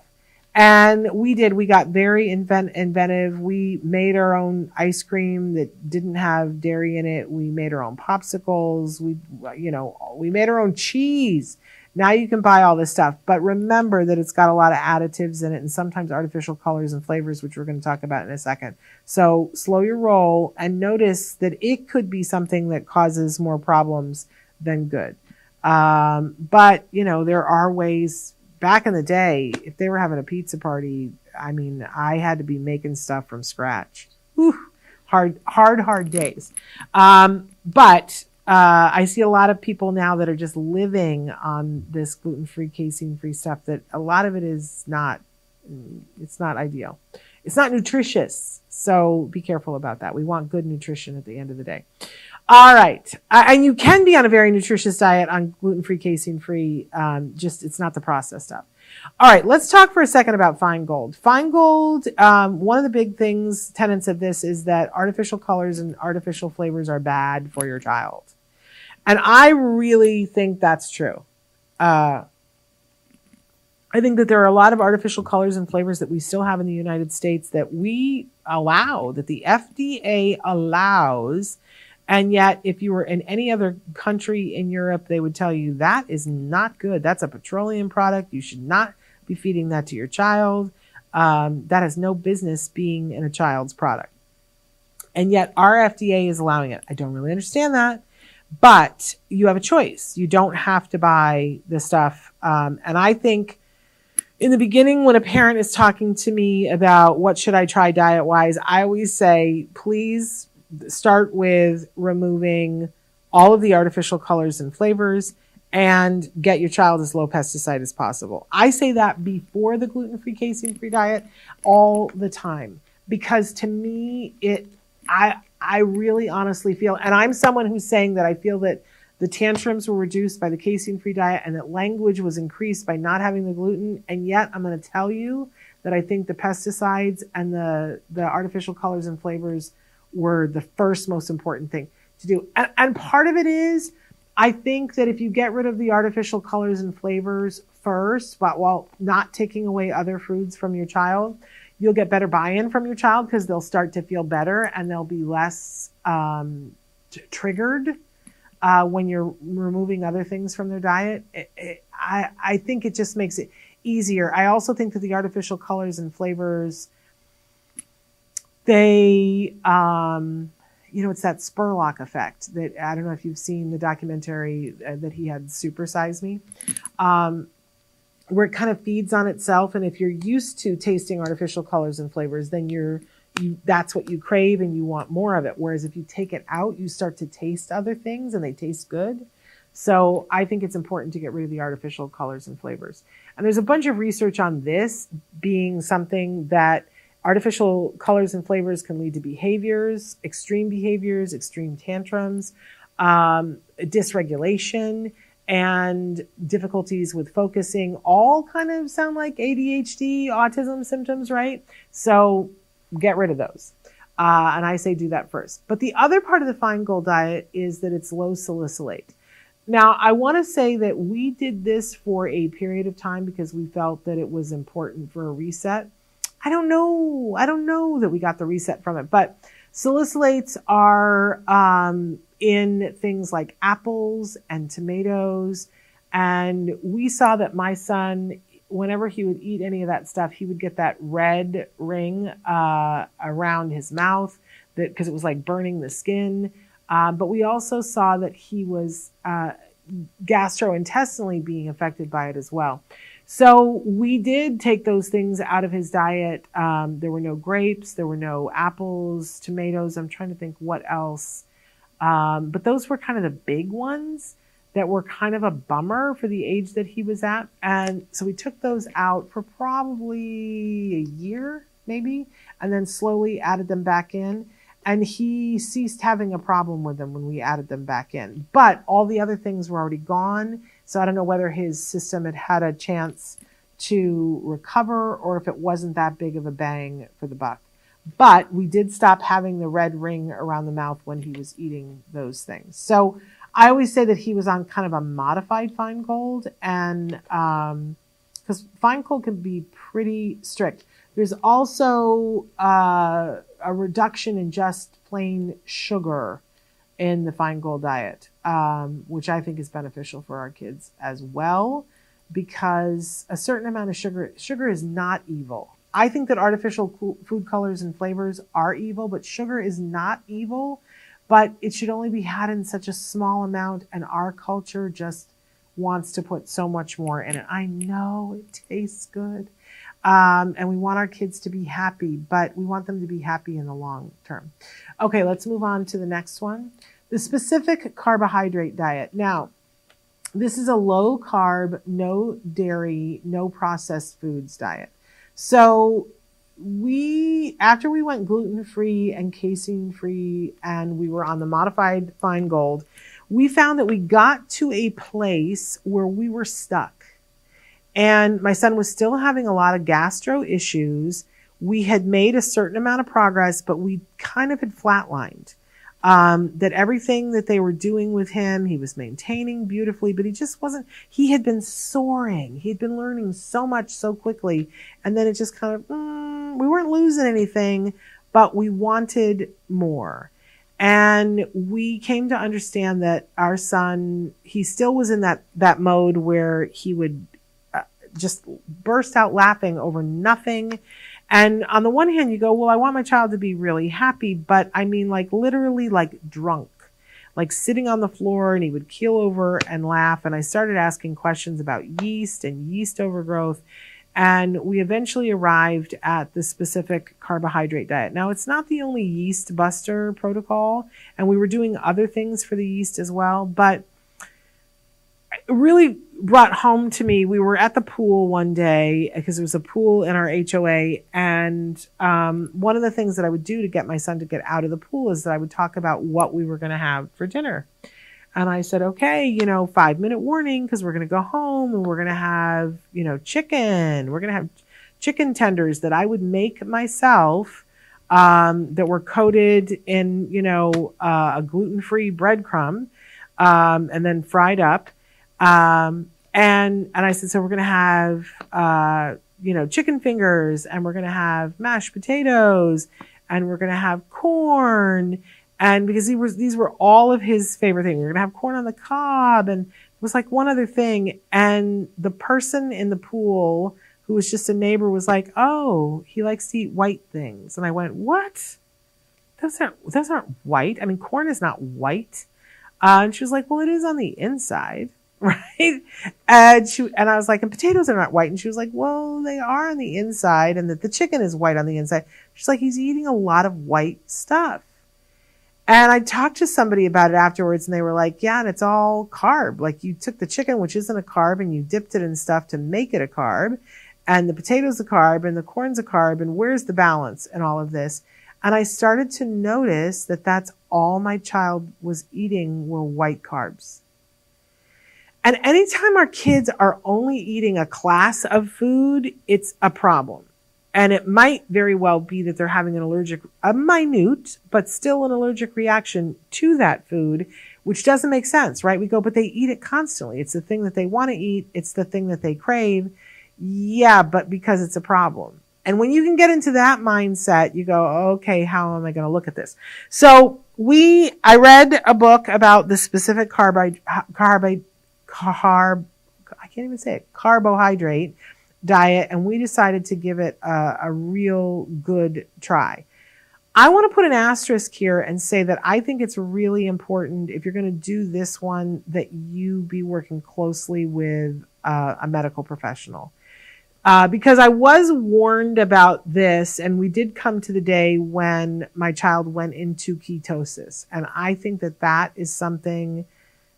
And we got very inventive. We made our own ice cream that didn't have dairy in it. We made our own popsicles. We made our own cheese. Now you can buy all this stuff, but remember that it's got a lot of additives in it and sometimes artificial colors and flavors, which we're going to talk about in a second. So slow your roll and notice that it could be something that causes more problems than good. But there are ways. Back in the day, if they were having a pizza party, I had to be making stuff from scratch. Whew, hard days. But I see a lot of people now that are just living on this gluten-free, casein-free stuff that a lot of it is not, it's not ideal. It's not nutritious. So be careful about that. We want good nutrition at the end of the day. All right. And you can be on a very nutritious diet on gluten-free, casein-free. Just it's not the processed stuff. All right. Let's talk for a second about Finegold. Finegold, one of the big tenets of this is that artificial colors and artificial flavors are bad for your child. And I really think that's true. I think that there are a lot of artificial colors and flavors that we still have in the United States that we allow, that the FDA allows. And yet, if you were in any other country in Europe, they would tell you that is not good. That's a petroleum product. You should not be feeding that to your child. That has no business being in a child's product. And yet, our FDA is allowing it. I don't really understand that. But you have a choice. You don't have to buy the stuff. And I think in the beginning, when a parent is talking to me about what should I try diet-wise, I always say, please start with removing all of the artificial colors and flavors and get your child as low pesticide as possible. I say that before the gluten-free, casein-free diet all the time, because to me, I really honestly feel, and I'm someone who's saying that I feel that the tantrums were reduced by the casein-free diet and that language was increased by not having the gluten. And yet I'm going to tell you that I think the pesticides and the artificial colors and flavors were the first most important thing to do. And part of it is, I think that if you get rid of the artificial colors and flavors first, but while not taking away other foods from your child, you'll get better buy-in from your child because they'll start to feel better and they'll be less triggered when you're removing other things from their diet. I think it just makes it easier. I also think that the artificial colors and flavors, they, it's that Spurlock effect that, I don't know if you've seen the documentary that he had, Super Size Me, where it kind of feeds on itself. And if you're used to tasting artificial colors and flavors, then that's what you crave and you want more of it. Whereas if you take it out, you start to taste other things and they taste good. So I think it's important to get rid of the artificial colors and flavors. And there's a bunch of research on this being something that artificial colors and flavors can lead to behaviors, extreme tantrums, dysregulation, and difficulties with focusing. All kind of sound like ADHD, autism symptoms, right? So get rid of those. And I say do that first. But the other part of the Finegold diet is that it's low salicylate. Now, I want to say that we did this for a period of time because we felt that it was important for a reset. I don't know that we got the reset from it, but salicylates are in things like apples and tomatoes. And we saw that my son, whenever he would eat any of that stuff, he would get that red ring around his mouth because it was like burning the skin. But we also saw that he was gastrointestinally being affected by it as well. So we did take those things out of his diet. There were no grapes, there were no apples, tomatoes. I'm trying to think what else. But those were kind of the big ones that were kind of a bummer for the age that he was at. And so we took those out for probably a year, maybe, and then slowly added them back in. And he ceased having a problem with them when we added them back in. But all the other things were already gone. So I don't know whether his system had had a chance to recover or if it wasn't that big of a bang for the buck. But we did stop having the red ring around the mouth when he was eating those things. So I always say that he was on kind of a modified Finegold, and because Finegold can be pretty strict. There's also a reduction in just plain sugar in the Finegold diet, which I think is beneficial for our kids as well, because a certain amount of sugar is not evil. I think that artificial food colors and flavors are evil, but sugar is not evil, but it should only be had in such a small amount, and our culture just wants to put so much more in it. I know it tastes good. And we want our kids to be happy, but we want them to be happy in the long term. Okay, let's move on to the next one. The specific carbohydrate diet. Now, this is a low carb, no dairy, no processed foods diet. So after we went gluten-free and casein-free and we were on the modified Finegold, we found that we got to a place where we were stuck. And my son was still having a lot of gastro issues. We had made a certain amount of progress, but we kind of had flatlined. That everything that they were doing with him, he was maintaining beautifully, but he just wasn't, he had been soaring. He'd been learning so much so quickly. And then it just kind of, we weren't losing anything, but we wanted more. And we came to understand that our son, he still was in that mode where he would just burst out laughing over nothing. And on the one hand, you go, well, I want my child to be really happy, but I mean, like literally like drunk, like sitting on the floor, and he would keel over and laugh. And I started asking questions about yeast and yeast overgrowth. And we eventually arrived at the specific carbohydrate diet. Now, it's not the only yeast buster protocol, and we were doing other things for the yeast as well, but really brought home to me, we were at the pool one day because there was a pool in our HOA. And one of the things that I would do to get my son to get out of the pool is that I would talk about what we were going to have for dinner. And I said, okay, 5-minute warning, because we're going to go home and we're going to have, chicken. We're going to have chicken tenders that I would make myself, that were coated in, a gluten-free breadcrumb, and then fried up. And I said, so we're going to have, chicken fingers, and we're going to have mashed potatoes, and we're going to have corn. And because these were all of his favorite things. We were going to have corn on the cob, and it was like one other thing. And the person in the pool who was just a neighbor was like, oh, he likes to eat white things. And I went, what? Those aren't white. I mean, corn is not white. And she was like, well, it is on the inside. Right. And I was like, and potatoes are not white. And she was like, well, they are on the inside, and that the chicken is white on the inside. She's like, he's eating a lot of white stuff. And I talked to somebody about it afterwards, and they were like, yeah, and it's all carb. Like, you took the chicken, which isn't a carb, and you dipped it in stuff to make it a carb. And the potato's a carb, and the corn's a carb. And where's the balance in all of this? And I started to notice that that's all my child was eating were white carbs. And anytime our kids are only eating a class of food, it's a problem. And it might very well be that they're having a minute, but still an allergic reaction to that food, which doesn't make sense, right? We go, but they eat it constantly. It's the thing that they want to eat. It's the thing that they crave. Yeah, but because it's a problem. And when you can get into that mindset, you go, okay, how am I going to look at this? So I read a book about the specific carbohydrate diet, and we decided to give it a real good try. I want to put an asterisk here and say that I think it's really important, if you're going to do this one, that you be working closely with a medical professional. Because I was warned about this, and we did come to the day when my child went into ketosis. And I think that is something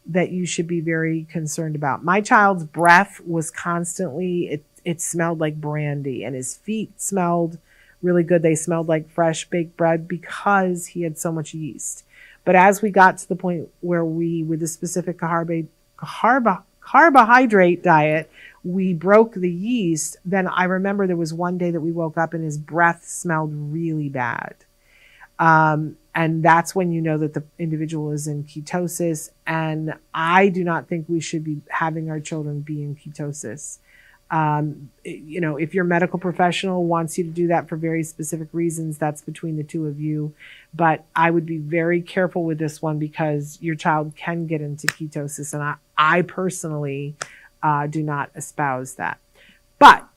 that you should be very concerned about. My child's breath was constantly, it smelled like brandy, and his feet smelled really good. They smelled like fresh baked bread because he had so much yeast. But as we got to the point where with the specific carbohydrate diet, we broke the yeast, then I remember there was one day that we woke up and his breath smelled really bad. And that's when you know that the individual is in ketosis. And I do not think we should be having our children be in ketosis. If your medical professional wants you to do that for very specific reasons, that's between the two of you. But I would be very careful with this one, because your child can get into ketosis. And I personally do not espouse that. But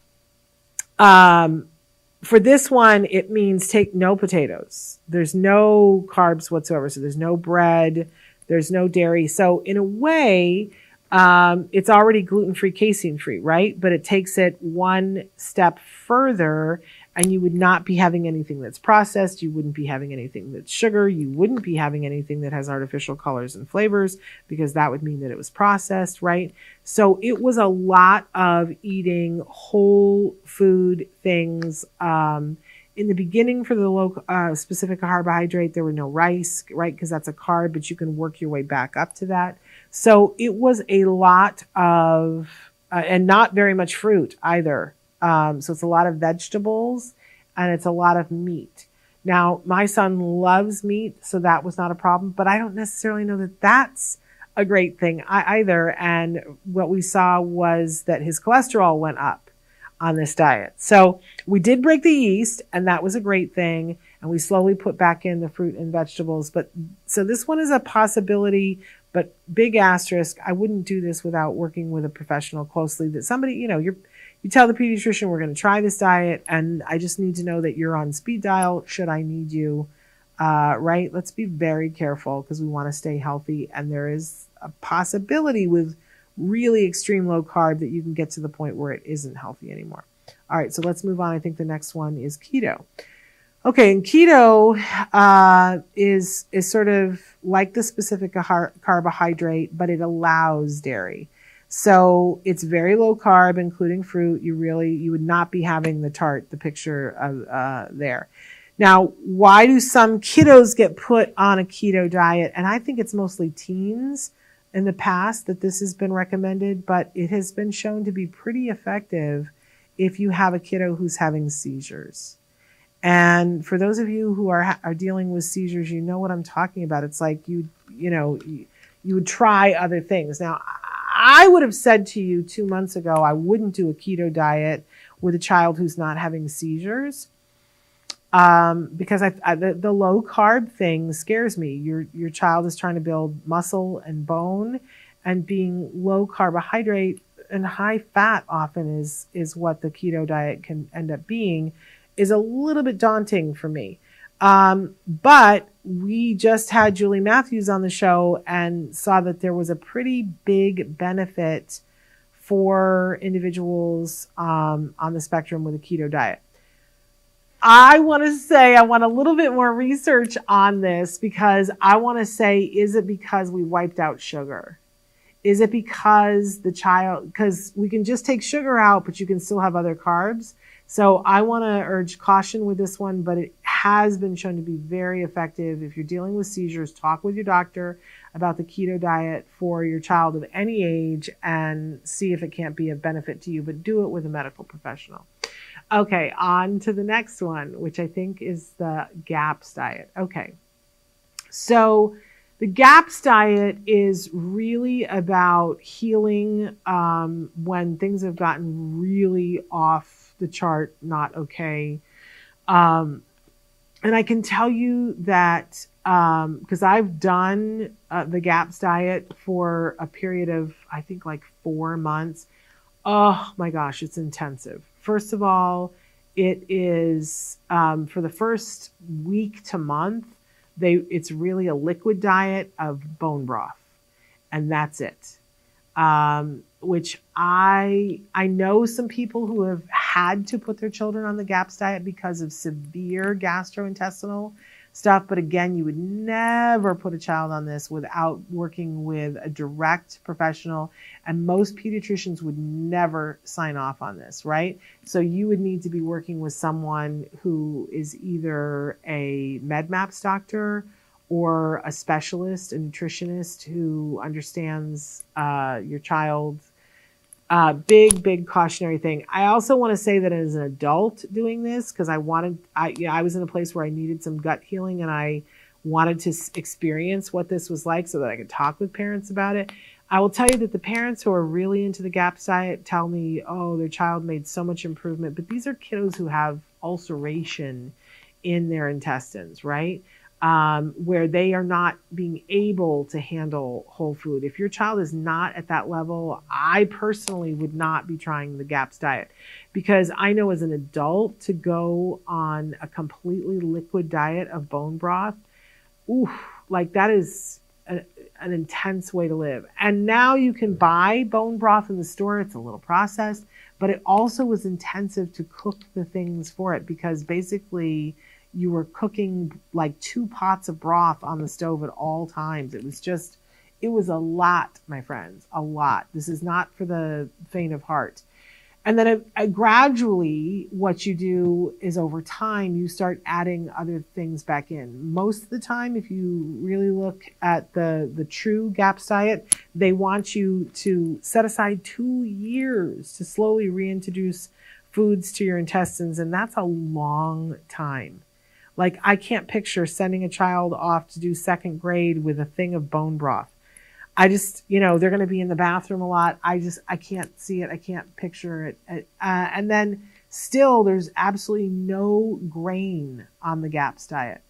for this one, it means take no potatoes. There's no carbs whatsoever. So there's no bread, there's no dairy. So in a way, it's already gluten-free, casein-free, right? But it takes it one step further, and you would not be having anything that's processed. You wouldn't be having anything that's sugar. You wouldn't be having anything that has artificial colors and flavors, because that would mean that it was processed, right? So it was a lot of eating whole food things. In the beginning, for the low specific carbohydrate, there were no rice, right? Because that's a carb, but you can work your way back up to that. So it was a lot of, and not very much fruit either. So it's a lot of vegetables, and it's a lot of meat. Now, my son loves meat, so that was not a problem, but I don't necessarily know that that's a great thing either. And what we saw was that his cholesterol went up on this diet. So we did break the yeast, and that was a great thing. And we slowly put back in the fruit and vegetables. But so this one is a possibility, but big asterisk. I wouldn't do this without working with a professional closely, that somebody, you tell the pediatrician, we're going to try this diet, and I just need to know that you're on speed dial should I need you, right? Let's be very careful, because we want to stay healthy. And there is a possibility with really extreme low carb that you can get to the point where it isn't healthy anymore. All right, so let's move on. I think the next one is keto. Okay, and keto is sort of like the specific carbohydrate, but it allows dairy. So it's very low carb, including fruit. You would not be having the tart, the picture of there. Now, why do some kiddos get put on a keto diet? And I think it's mostly teens in the past that this has been recommended, but it has been shown to be pretty effective if you have a kiddo who's having seizures. And for those of you who are dealing with seizures, you know what I'm talking about. It's like you would try other things. Now, I would have said to you 2 months ago, I wouldn't do a keto diet with a child who's not having seizures, because the low carb thing scares me. Your child is trying to build muscle and bone, and being low carbohydrate and high fat often is what the keto diet can end up being, is a little bit daunting for me. But we just had Julie Matthews on the show and saw that there was a pretty big benefit for individuals on the spectrum with a keto diet. I want to say I want a little bit more research on this, because I want to say, is it because we wiped out sugar? Is it because because we can just take sugar out, but you can still have other carbs? So I want to urge caution with this one, but it has been shown to be very effective. If you're dealing with seizures, talk with your doctor about the keto diet for your child of any age and see if it can't be of benefit to you, but do it with a medical professional. Okay, on to the next one, which I think is the GAPS diet. Okay, so the GAPS diet is really about healing when things have gotten really off the chart, not okay. And I can tell you that because I've done the GAPS diet for a period of, I think, like 4 months. Oh my gosh, it's intensive. First of all, it is for the first week to month, it's really a liquid diet of bone broth, and that's it. Which I know some people who have had to put their children on the GAPS diet because of severe gastrointestinal stuff. But again, you would never put a child on this without working with a direct professional. And most pediatricians would never sign off on this, right? So you would need to be working with someone who is either a MedMaps doctor or a specialist, a nutritionist who understands your child. Big cautionary thing. I also want to say that as an adult doing this, because I was in a place where I needed some gut healing and I wanted to experience what this was like so that I could talk with parents about it. I will tell you that the parents who are really into the GAPS diet tell me, oh, their child made so much improvement. But these are kiddos who have ulceration in their intestines, right? Where they are not being able to handle whole food. If your child is not at that level, I personally would not be trying the GAPS diet, because I know as an adult to go on a completely liquid diet of bone broth, like that is an intense way to live. And now you can buy bone broth in the store. It's a little processed, but it also was intensive to cook the things for it, because basically you were cooking like 2 pots of broth on the stove at all times. It was a lot, my friends, a lot. This is not for the faint of heart. And then gradually what you do is over time, you start adding other things back in. Most of the time, if you really look at the true GAPS diet, they want you to set aside 2 years to slowly reintroduce foods to your intestines. And that's a long time. Like, I can't picture sending a child off to do 2nd grade with a thing of bone broth. I just, they're going to be in the bathroom a lot. I can't see it. I can't picture it. And then still, there's absolutely no grain on the GAPS diet.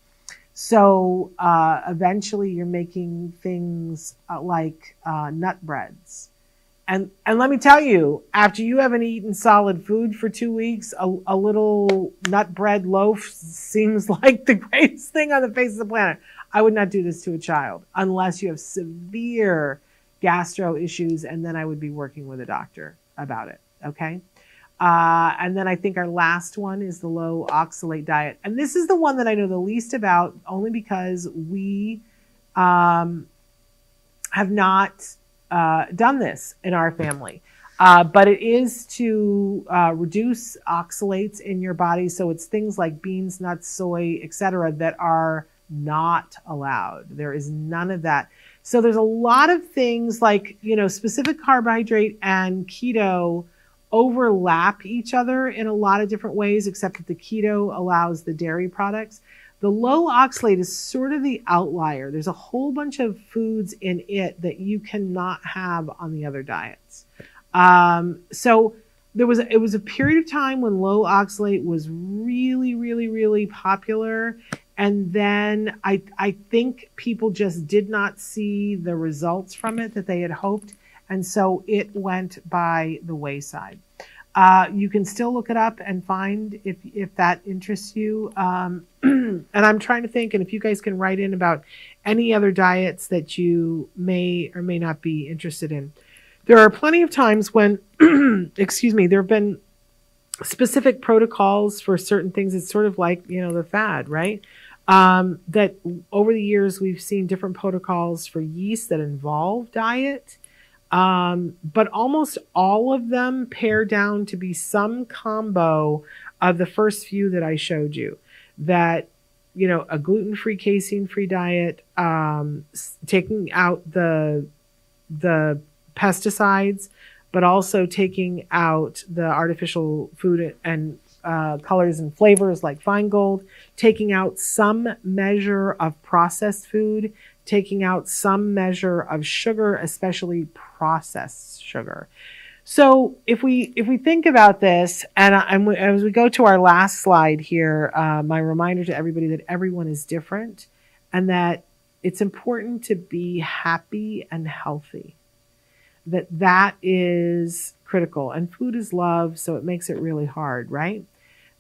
So eventually you're making things like nut breads. And let me tell you, after you haven't eaten solid food for 2 weeks, a little nut bread loaf seems like the greatest thing on the face of the planet. I would not do this to a child unless you have severe gastro issues, and then I would be working with a doctor about it, okay? And then I think our last one is the low oxalate diet. And this is the one that I know the least about, only because we have not done this in our family. But it is to reduce oxalates in your body. So it's things like beans, nuts, soy, etc., that are not allowed. There is none of that. So there's a lot of things like, specific carbohydrate and keto overlap each other in a lot of different ways, except that the keto allows the dairy products. The low oxalate is sort of the outlier. There's a whole bunch of foods in it that you cannot have on the other diets. So it was a period of time when low oxalate was really, really, really popular. And then I think people just did not see the results from it that they had hoped. And so it went by the wayside. You can still look it up and find if that interests you. And I'm trying to think, and if you guys can write in about any other diets that you may or may not be interested in. There are plenty of times when, there have been specific protocols for certain things. It's sort of like, the fad, right? That over the years, we've seen different protocols for yeast that involve diet. But almost all of them pare down to be some combo of the first few that I showed you. That, a gluten-free, casein-free diet, taking out the pesticides, but also taking out the artificial food and colors and flavors like Finegold, taking out some measure of processed food, taking out some measure of sugar, especially processed sugar. So if we think about this, and as we go to our last slide here, my reminder to everybody that everyone is different and that it's important to be happy and healthy. That is critical. And food is love, so it makes it really hard, right?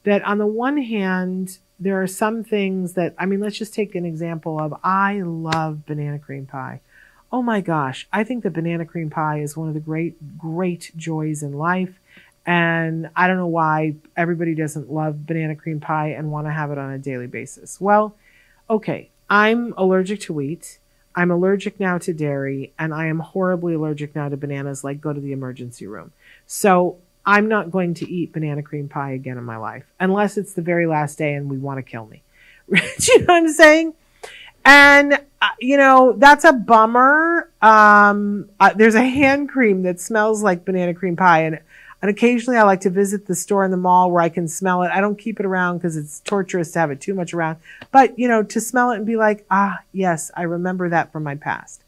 That on the one hand, there are some things that, let's just take an example of, I love banana cream pie. Oh my gosh, I think that banana cream pie is one of the great, great joys in life. And I don't know why everybody doesn't love banana cream pie and want to have it on a daily basis. Well, okay, I'm allergic to wheat. I'm allergic now to dairy, and I am horribly allergic now to bananas, like go to the emergency room. So I'm not going to eat banana cream pie again in my life, unless it's the very last day and we want to kill me. Do you know what I'm saying? And, that's a bummer. There's a hand cream that smells like banana cream pie. And occasionally I like to visit the store in the mall where I can smell it. I don't keep it around because it's torturous to have it too much around. But, to smell it and be like, yes, I remember that from my past.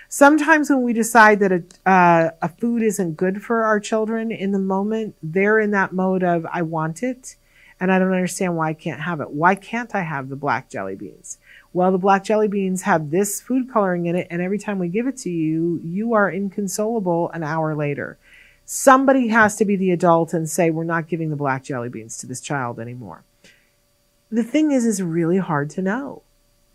Sometimes when we decide that a food isn't good for our children in the moment, they're in that mode of, I want it, and I don't understand why I can't have it. Why can't I have the black jelly beans? Well, the black jelly beans have this food coloring in it, and every time we give it to you, you are inconsolable an hour later. Somebody has to be the adult and say, we're not giving the black jelly beans to this child anymore. The thing is, it's really hard to know.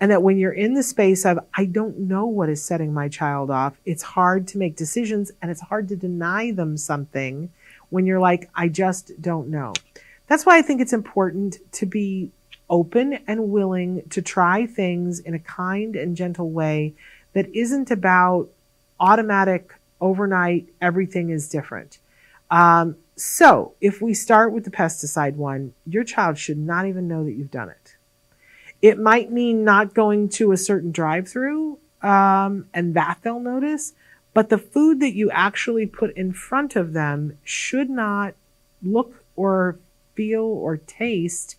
And that when you're in the space of, I don't know what is setting my child off, it's hard to make decisions and it's hard to deny them something when you're like, I just don't know. That's why I think it's important to be open and willing to try things in a kind and gentle way that isn't about automatic, overnight, everything is different. So if we start with the pesticide one, your child should not even know that you've done it. It might mean not going to a certain drive-through, and that they'll notice, but the food that you actually put in front of them should not look or feel or taste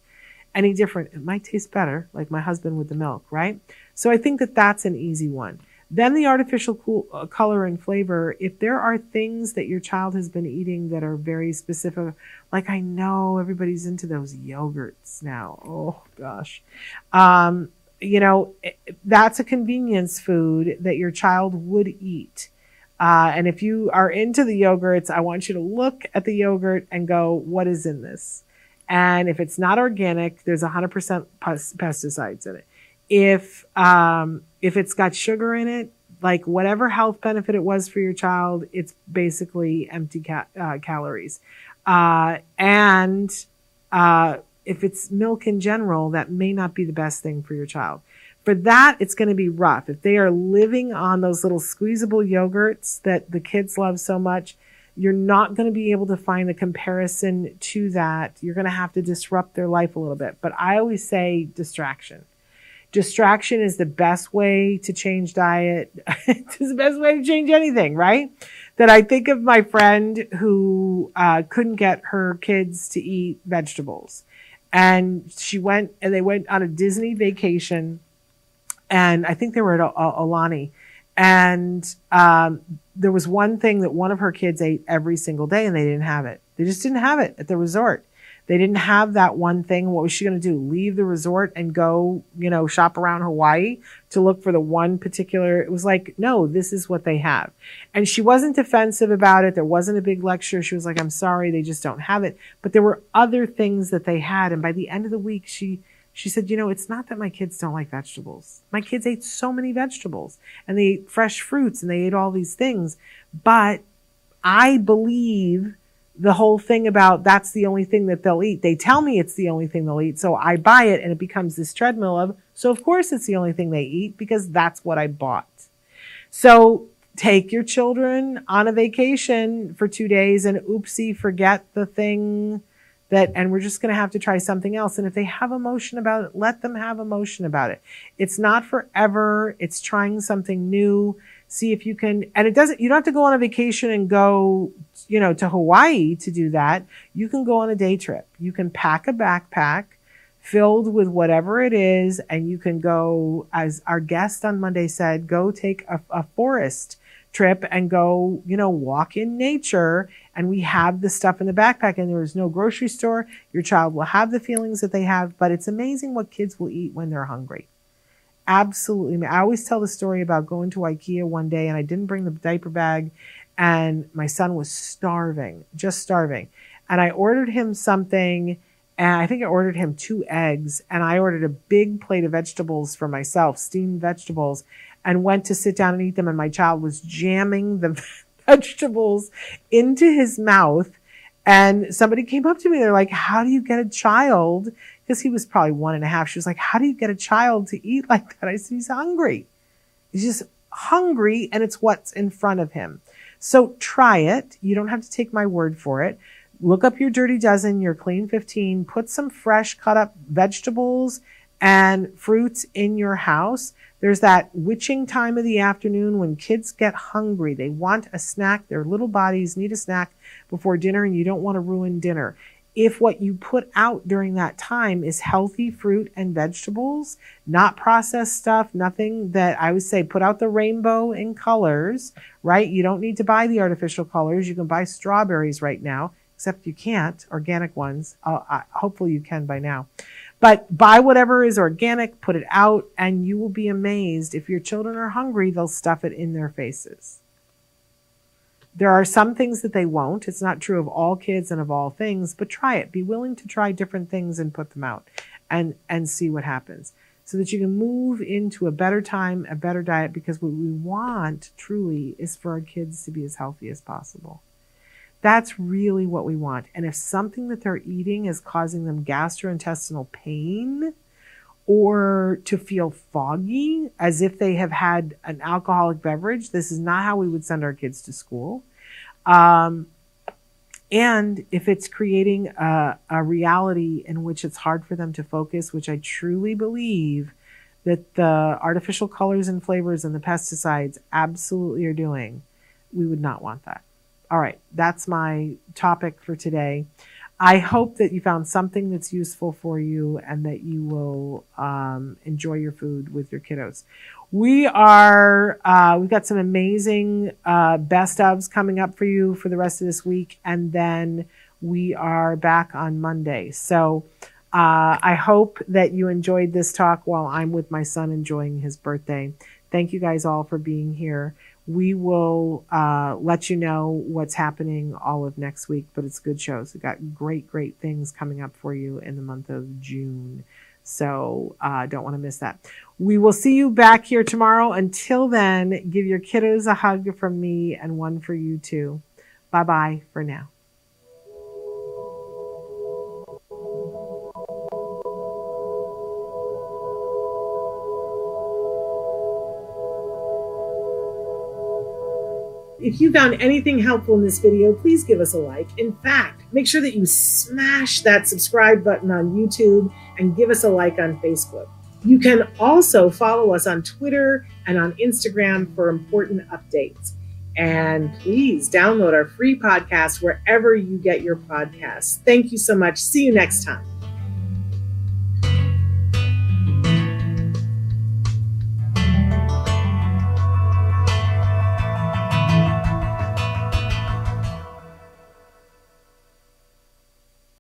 any different. It might taste better, like my husband with the milk, right? So I think that that's an easy one. Then the artificial color and flavor, if there are things that your child has been eating that are very specific, like I know everybody's into those yogurts now. Oh gosh. That's a convenience food that your child would eat. And if you are into the yogurts, I want you to look at the yogurt and go, what is in this? And if it's not organic, there's 100% pesticides in it. If it's got sugar in it, like whatever health benefit it was for your child, it's basically empty calories. And if it's milk in general, that may not be the best thing for your child. For that, it's going to be rough. If they are living on those little squeezable yogurts that the kids love so much, you're not going to be able to find a comparison to that. You're going to have to disrupt their life a little bit. But I always say distraction. Distraction is the best way to change diet. It's the best way to change anything, right? That I think of my friend who couldn't get her kids to eat vegetables. And they went on a Disney vacation. And I think they were at Alani. And there was one thing that one of her kids ate every single day, and they didn't have it. They just didn't have it at the resort. They didn't have that one thing. What was she going to do? Leave the resort and go, shop around Hawaii to look for the one particular? It was like, no, this is what they have. And she wasn't defensive about it. There wasn't a big lecture. She was like, I'm sorry, they just don't have it. But there were other things that they had. And by the end of the week, she said, it's not that my kids don't like vegetables. My kids ate so many vegetables, and they ate fresh fruits, and they ate all these things. But I believe the whole thing about that's the only thing that they'll eat. They tell me it's the only thing they'll eat. So I buy it, and it becomes this treadmill of, so of course it's the only thing they eat because that's what I bought. So take your children on a vacation for 2 days and oopsie, forget the thing and we're just going to have to try something else. And if they have emotion about it, let them have emotion about it. It's not forever. It's trying something new. See if you can, and you don't have to go on a vacation and go, to Hawaii to do that. You can go on a day trip. You can pack a backpack filled with whatever it is. And you can go, as our guest on Monday said, go take a forest trip and go, walk in nature. And we have the stuff in the backpack, and there is no grocery store. Your child will have the feelings that they have, but it's amazing what kids will eat when they're hungry. Absolutely. I always tell the story about going to IKEA one day, and I didn't bring the diaper bag, and my son was starving, just starving. And I ordered him something, and I think I ordered him 2 eggs, and I ordered a big plate of vegetables for myself, steamed vegetables, and went to sit down and eat them. And my child was jamming the vegetables into his mouth. And somebody came up to me. They're like, how do you get a child? Because he was probably 1.5. She was like, how do you get a child to eat like that? I said, he's hungry. He's just hungry, and it's what's in front of him. So try it. You don't have to take my word for it. Look up your Dirty Dozen, your Clean 15. Put some fresh cut up vegetables and fruits in your house. There's that witching time of the afternoon when kids get hungry. They want a snack. Their little bodies need a snack before dinner, and you don't want to ruin dinner. If what you put out during that time is healthy fruit and vegetables, not processed stuff, nothing that I would say put out the rainbow in colors, right? You don't need to buy the artificial colors. You can buy strawberries right now, except you can't, organic ones. Hopefully you can by now. But buy whatever is organic, put it out, and you will be amazed. If your children are hungry, they'll stuff it in their faces. There are some things that they won't. It's not true of all kids and of all things, but try it. Be willing to try different things and put them out and see what happens so that you can move into a better time, a better diet, because what we want truly is for our kids to be as healthy as possible. That's really what we want. And if something that they're eating is causing them gastrointestinal pain or to feel foggy as if they have had an alcoholic beverage, this is not how we would send our kids to school. And if it's creating a reality in which it's hard for them to focus, which I truly believe that the artificial colors and flavors and the pesticides absolutely are doing, we would not want that. All right, that's my topic for today. I hope that you found something that's useful for you and that you will enjoy your food with your kiddos. We've got some amazing best ofs coming up for you for the rest of this week, and then we are back on Monday. So I hope that you enjoyed this talk while I'm with my son enjoying his birthday. Thank you guys all for being here. We will let you know what's happening all of next week, but it's good shows. We've got great things coming up for you in the month of June. So don't want to miss that. We will see you back here tomorrow. Until then, give your kiddos a hug from me and one for you too. Bye-bye for now. If you found anything helpful in this video, please give us a like. In fact, make sure that you smash that subscribe button on YouTube and give us a like on Facebook. You can also follow us on Twitter and on Instagram for important updates. And please download our free podcast wherever you get your podcasts. Thank you so much. See you next time.